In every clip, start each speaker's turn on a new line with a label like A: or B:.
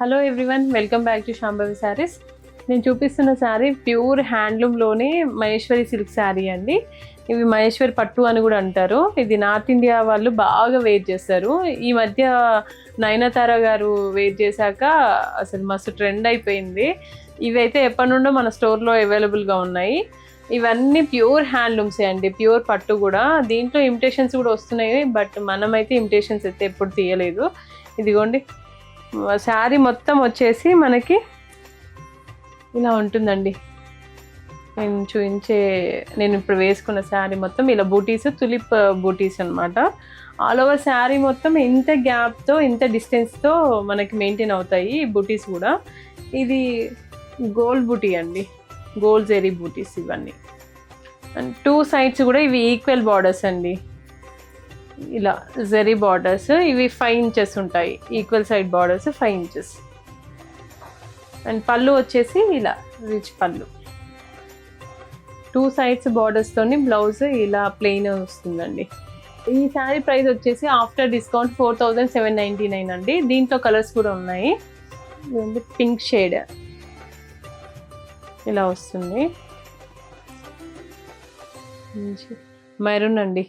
A: Hello everyone, welcome back to Shambhavi saris. నేను చూపిస్తున్న sari pure హ్యాండ్లూమ్లోనే Maheshwari silk sari అండి. ఇవి మహేశ్వరి పట్టు అని కూడా అంటారు. ఇది నార్త్ ఇండియా వాళ్ళు బాగా వేర్ చేస్తారు. ఈ మధ్య నయనతార గారు వేర్ చేశాక అసలు మస్తు ట్రెండ్ అయిపోయింది. ఇవైతే ఎప్పటి నుండో మన స్టోర్లో అవైలబుల్గా ఉన్నాయి. ఇవన్నీ ప్యూర్ హ్యాండ్లూమ్సే అండి, ప్యూర్ పట్టు కూడా. దీంట్లో ఇమిటేషన్స్ కూడా వస్తున్నాయి, బట్ మనమైతే ఇమిటేషన్స్ అయితే ఎప్పుడు తీయలేదు. ఇదిగోండి, శారీ మొత్తం వచ్చేసి మనకి ఇలా ఉంటుందండి. నేను ఇప్పుడు వేసుకున్న శారీ మొత్తం ఇలా బూటీస్, తులిప్ బూటీస్ అనమాట. ఆల్ ఓవర్ శారీ మొత్తం ఇంత గ్యాప్తో, ఇంత డిస్టెన్స్తో మనకి మెయింటైన్ అవుతాయి ఈ బూటీస్ కూడా. ఇది గోల్డ్ బూటీ అండి, గోల్డ్ జెరీ బూటీస్ ఇవన్నీ. అండ్ టూ సైడ్స్ కూడా ఇవి ఈక్వల్ బార్డర్స్ అండి, ఇలా జెరీ బార్డర్స్. ఇవి 5 ఇంచెస్ ఉంటాయి, equal side borders 5 inches. And పళ్ళు వచ్చేసి ఇలా రిచ్ పళ్ళు, 2 సైడ్స్ బార్డర్స్తోని బ్లౌజ్ ఇలా ప్లెయిన్ వస్తుందండి. ఈ శారీ ప్రైస్ వచ్చేసి ఆఫ్టర్ డిస్కౌంట్ 4799 అండి. దీంట్లో కలర్స్ కూడా ఉన్నాయి. పింక్ షేడ్ ఇలా వస్తుంది, మెరూన్ అండి.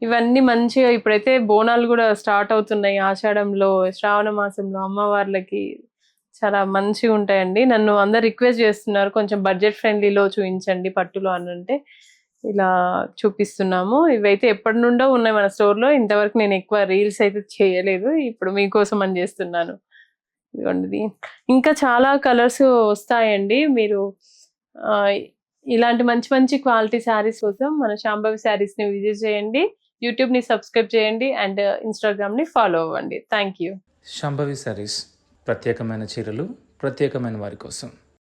A: ఇవన్నీ మంచిగా ఇప్పుడైతే బోనాలు కూడా స్టార్ట్ అవుతున్నాయి. ఆషాఢంలో, శ్రావణ మాసంలో అమ్మవార్లకి చాలా మంచిగా ఉంటాయండి. నన్ను అందరు రిక్వెస్ట్ చేస్తున్నారు, కొంచెం బడ్జెట్ ఫ్రెండ్లీలో చూపించండి పట్టులో అని. అంటే ఇలా చూపిస్తున్నాము. ఇవైతే ఎప్పటి నుండో ఉన్నాయి మన స్టోర్లో. ఇంతవరకు నేను ఎక్కువ రీల్స్ అయితే చేయలేదు, ఇప్పుడు మీకోసం అని చేస్తున్నాను. ఇదిగోండి, ఇంకా చాలా కలర్స్ వస్తాయండి. మీరు ఇలాంటి మంచి మంచి క్వాలిటీ శారీస్ కోసం మన శాంభవి శారీస్ని విజిట్ చేయండి, యూట్యూబ్ని సబ్స్క్రైబ్ చేయండి, అండ్ ఇన్స్టాగ్రామ్ని ఫాలో అవ్వండి. Thank you.
B: శాంభవి శారీస్, ప్రత్యేకమైన చీరలు ప్రత్యేకమైన వారి కోసం.